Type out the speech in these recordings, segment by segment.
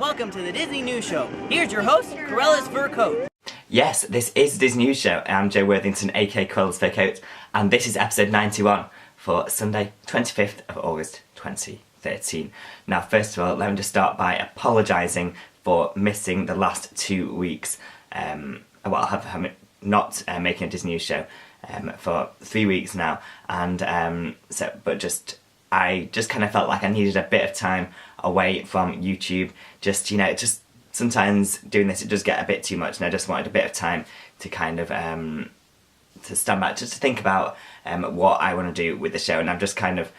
welcome to the Disney News Show. Here's your host, CruellasFurCoat. Yes, this is the Disney News Show. I'm Joe Worthington, aka CruellasFurCoat, and this is episode 91 for Sunday, 25th of August 2013. Now, first of all, let me just start by apologising for missing the last 2 weeks. I have not making a Disney News Show for 3 weeks now, and I just kind of felt like I needed a bit of time away from YouTube. Just sometimes doing this, it does get a bit too much, and I just wanted a bit of time to kind of to stand back, just to think about what I want to do with the show, and I've just kind of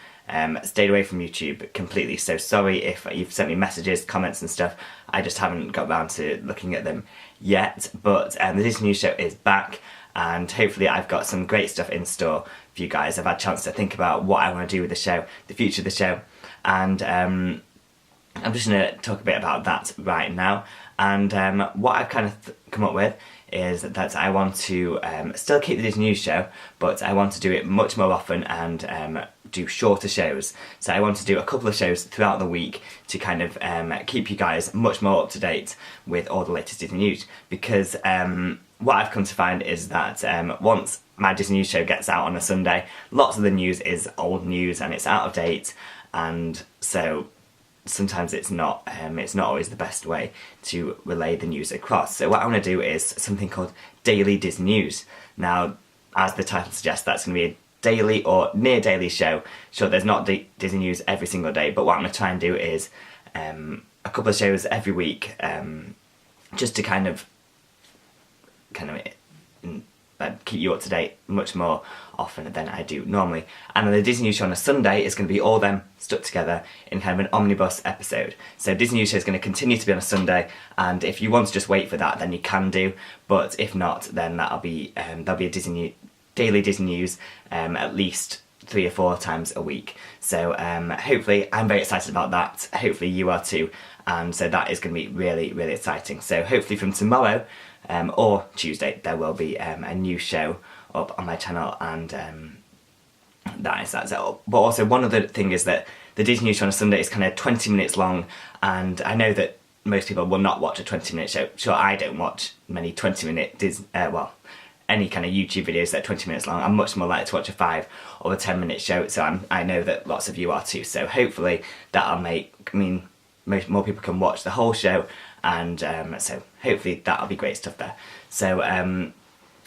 stayed away from YouTube completely. So sorry if you've sent me messages, comments and stuff. I just haven't got around to looking at them yet, but the Disney News Show is back, and hopefully I've got some great stuff in store for you guys. I've had a chance to think about what I want to do with the show, the future of the show, and I'm just going to talk a bit about that right now. And what I've kind of come up with is that I want to still keep the Disney News Show, but I want to do it much more often and do shorter shows. So I want to do a couple of shows throughout the week to kind of keep you guys much more up to date with all the latest Disney news. Because what I've come to find is that once my Disney News Show gets out on a Sunday, lots of the news is old news and it's out of date, and so sometimes it's not always the best way to relay the news across. So what I want to do is something called Daily Disney News. Now, as the title suggests, that's going to be a daily or near daily show. Sure, there's not Disney news every single day, but what I'm going to try and do is a couple of shows every week, just to kind of keep you up to date much more often than I do normally. And then the Disney News Show on a Sunday is going to be all them stuck together in kind of an omnibus episode. So Disney News Show is going to continue to be on a Sunday, and if you want to just wait for that, then you can do. But if not, then there'll be a daily Disney News at least 3 or 4 times a week. So hopefully, I'm very excited about that. Hopefully you are too. And so that is going to be really, really exciting. So hopefully from tomorrow or Tuesday, there will be a new show up on my channel, and that's it. But also, one other thing is that the Disney News Show on a Sunday is kind of 20 minutes long, and I know that most people will not watch a 20-minute show. Sure, I don't watch many 20-minute any kind of YouTube videos that are 20 minutes long. I'm much more likely to watch a 5 or a 10-minute show, so I know that lots of you are too. So hopefully that'll more people can watch the whole show, and so hopefully that'll be great stuff there. So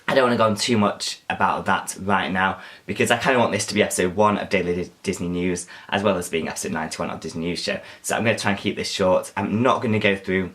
I don't want to go on too much about that right now, because I kind of want this to be episode 1 of Daily Disney News, as well as being episode 91 of Disney News Show. So I'm going to try and keep this short. I'm not going to go through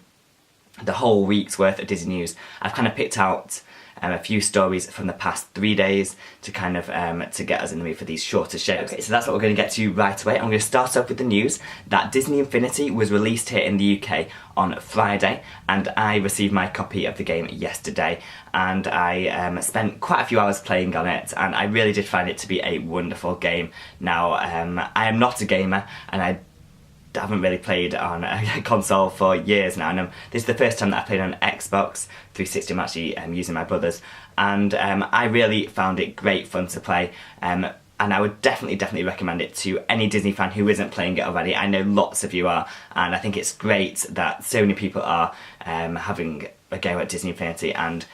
the whole week's worth of Disney News. I've kind of picked out a few stories from the past 3 days to kind of to get us in the mood for these shorter shows. Okay, so that's what we're going to get to right away. I'm going to start off with the news that Disney Infinity was released here in the UK on Friday, and I received my copy of the game yesterday, and I spent quite a few hours playing on it, and I really did find it to be a wonderful game. Now, I am not a gamer, and I haven't really played on a console for years now, and this is the first time that I've played on Xbox 360. I'm actually using my brother's, and I really found it great fun to play, and I would definitely recommend it to any Disney fan who isn't playing it already. I know lots of you are, and I think it's great that so many people are having a go at Disney Infinity. And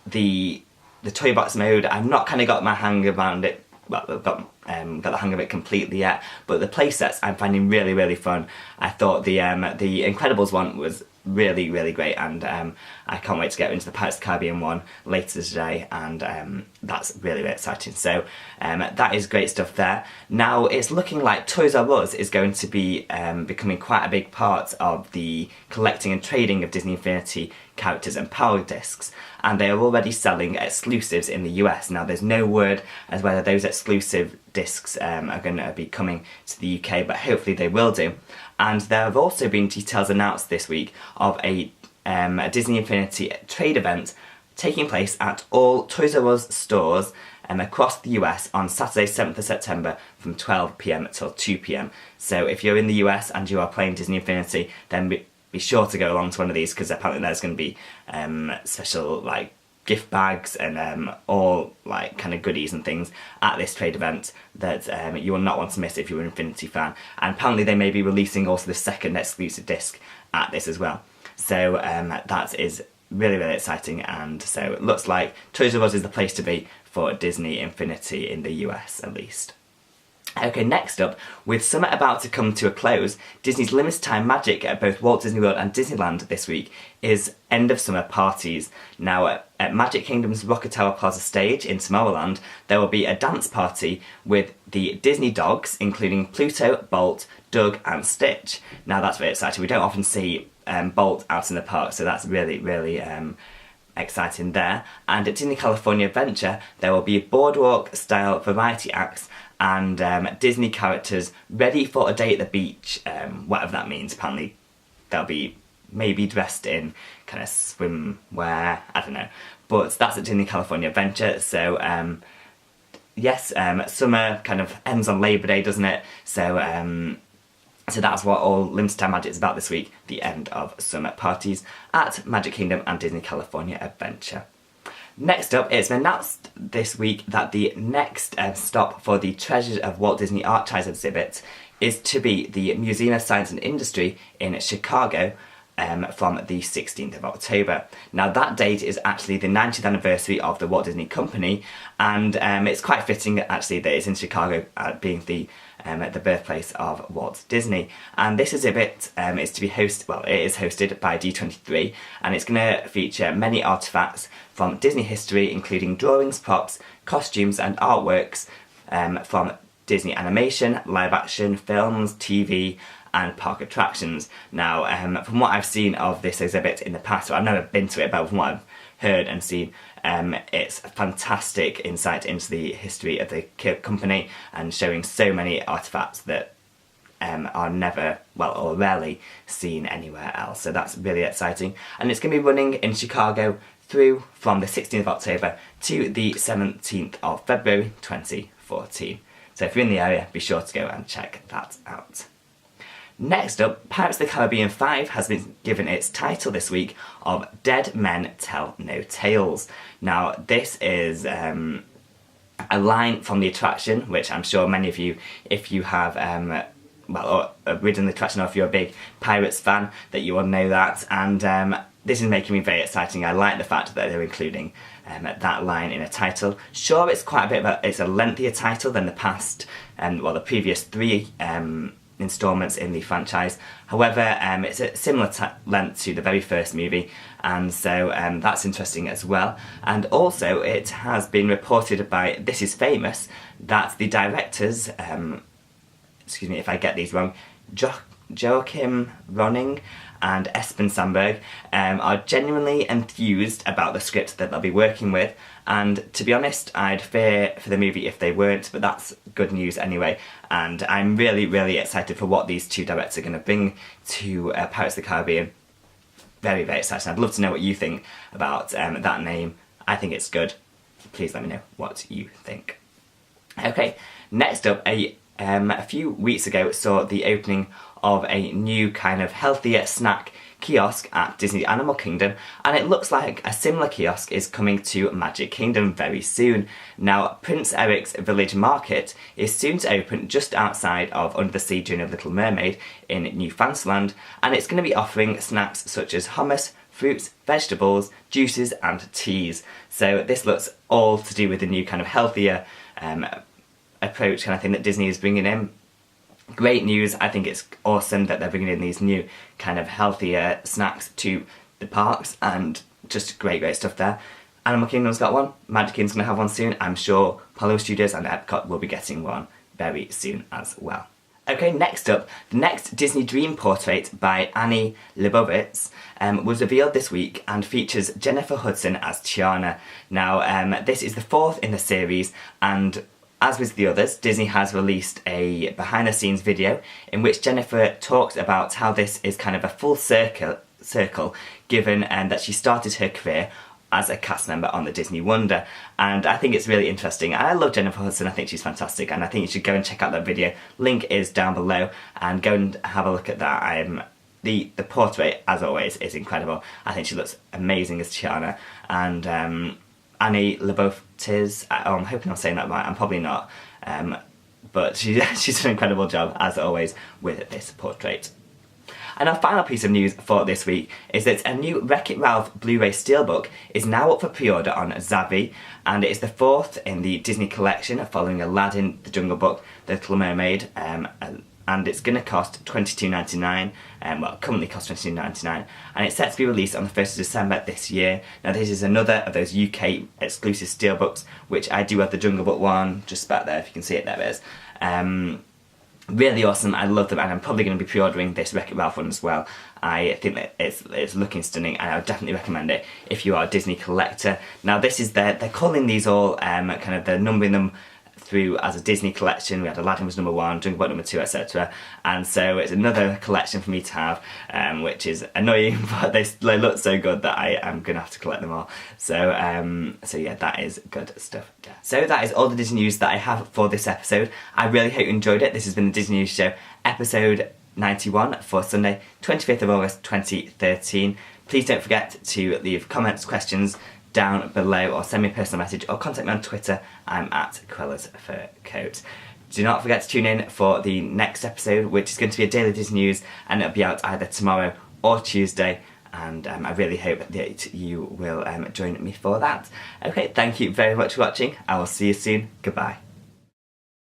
the toy box mode, I've not kind of got my hang around it. Well, I've got the hang of it completely yet, but the playsets I'm finding really, really fun. I thought the Incredibles one was really, really great, and I can't wait to get into the Pirates of the Caribbean one later today, and that's really, really exciting. So that is great stuff there. Now it's looking like Toys R Us is going to be becoming quite a big part of the collecting and trading of Disney Infinity characters and power discs, and they are already selling exclusives in the US. Now there's no word as whether those exclusive discs are going to be coming to the UK, but hopefully they will do. And there have also been details announced this week of a Disney Infinity trade event taking place at all Toys R Us stores across the US on Saturday 7th of September from 12 PM till 2 PM. So if you're in the US and you are playing Disney Infinity, then be sure to go along to one of these, because apparently there's going to be special like gift bags and all like kind of goodies and things at this trade event that you will not want to miss if you're an Infinity fan. And apparently they may be releasing also the second exclusive disc at this as well. So that is really, really exciting, and so it looks like Toys R Us is the place to be for Disney Infinity in the US at least. Okay, next up, with summer about to come to a close, Disney's limited time magic at both Walt Disney World and Disneyland this week is end of summer parties. Now, at Magic Kingdom's Rocket Tower Plaza stage in Tomorrowland, there will be a dance party with the Disney dogs, including Pluto, Bolt, Doug and Stitch. Now that's very exciting. We don't often see Bolt out in the park, so that's really, really exciting there. And at Disney California Adventure, there will be boardwalk-style variety acts and Disney characters ready for a day at the beach, whatever that means. Apparently they'll be maybe dressed in kind of swimwear, I don't know. But that's at Disney California Adventure, so yes, summer kind of ends on Labor Day, doesn't it? So so that's what all limited time magic is about this week, the end of summer parties at Magic Kingdom and Disney California Adventure. Next up, it's been announced this week that the next stop for the Treasures of Walt Disney Archives exhibit is to be the Museum of Science and Industry in Chicago from the 16th of October. Now that date is actually the 90th anniversary of the Walt Disney Company, and it's quite fitting actually that it's in Chicago, being the birthplace of Walt Disney. And this exhibit is to be it is hosted by D23, and it's going to feature many artefacts from Disney history, including drawings, props, costumes and artworks from Disney animation, live action, films, TV and park attractions. Now, from what I've seen of this exhibit in the past, I've never been to it, but from what I've heard and seen, it's a fantastic insight into the history of the company and showing so many artefacts that are never, or rarely seen anywhere else. So that's really exciting. And it's going to be running in Chicago through from the 16th of October to the 17th of February 2014. So if you're in the area, be sure to go and check that out. Next up, Pirates of the Caribbean 5 has been given its title this week of Dead Men Tell No Tales. Now, this is a line from the attraction, which I'm sure many of you, if you have ridden the attraction or if you're a big Pirates fan, that you will know that. And this is making me very exciting. I like the fact that they're including that line in a title. Sure, it's quite a bit of it's a lengthier title than the past, the previous three instalments in the franchise. However, it's a similar length to the very first movie, and so that's interesting as well. And also, it has been reported by This Is Famous that the directors, excuse me if I get these wrong, Joachim Ronning and Espen Sandberg are genuinely enthused about the script that they'll be working with, and to be honest, I'd fear for the movie if they weren't, but that's good news anyway, and I'm really, really excited for what these two directors are going to bring to Pirates of the Caribbean. Very, very excited. I'd love to know what you think about that name. I think it's good. Please let me know what you think. Okay, next up, a few weeks ago saw the opening of a new kind of healthier snack kiosk at Disney Animal Kingdom, and it looks like a similar kiosk is coming to Magic Kingdom very soon. Now, Prince Eric's Village Market is soon to open just outside of Under the Sea Journey of Little Mermaid in New Fantasyland, and it's going to be offering snacks such as hummus, fruits, vegetables, juices and teas. So this looks all to do with the new kind of healthier approach kind of thing that Disney is bringing in. Great news. I think it's awesome that they're bringing in these new kind of healthier snacks to the parks, and just great stuff there. Animal Kingdom's got one, Magic Kingdom's going to have one soon. I'm sure Hollywood Studios and Epcot will be getting one very soon as well. Okay, next up, the next Disney Dream portrait by Annie Leibovitz was revealed this week and features Jennifer Hudson as Tiana. Now, this is the fourth in the series, and as with the others, Disney has released a behind-the-scenes video in which Jennifer talks about how this is kind of a full circle given that she started her career as a cast member on the Disney Wonder, and I think it's really interesting. And I love Jennifer Hudson, I think she's fantastic, and I think you should go and check out that video. Link is down below, and go and have a look at that. The portrait, as always, is incredible. I think she looks amazing as Tiana, and Annie Leibovitz, I'm hoping I'm saying that right, I'm probably not, but she's done an incredible job, as always, with this portrait. And our final piece of news for this week is that a new Wreck-It Ralph Blu-ray Steelbook is now up for pre-order on Zavvi, and it is the fourth in the Disney collection following Aladdin, The Jungle Book, The Little Mermaid, and it's going to cost $22.99, well, currently costs $22.99, and it's set to be released on the 1st of December this year. Now this is another of those UK exclusive steelbooks, which I do have the Jungle Book one, just about there, if you can see it, there it is. Really awesome, I love them, and I'm probably going to be pre-ordering this Wreck-It Ralph one as well. I think that it's looking stunning, and I would definitely recommend it if you are a Disney collector. Now this is they're calling these all, kind of, they're numbering them through as a Disney collection. We had Aladdin was number 1, Jungle Book number 2, etc. And so it's another collection for me to have, which is annoying, but they look so good that I am going to have to collect them all. So yeah, that is good stuff. Yeah. So that is all the Disney news that I have for this episode. I really hope you enjoyed it. This has been the Disney News Show, episode 91 for Sunday, 25th of August 2013. Please don't forget to leave comments, questions down below, or send me a personal message, or contact me on Twitter. I'm at CruellasFurCoat. Do not forget to tune in for the next episode, which is going to be a daily Disney news, and it'll be out either tomorrow or Tuesday, and I really hope that you will join me for that. Okay, thank you very much for watching. I will see you soon. Goodbye.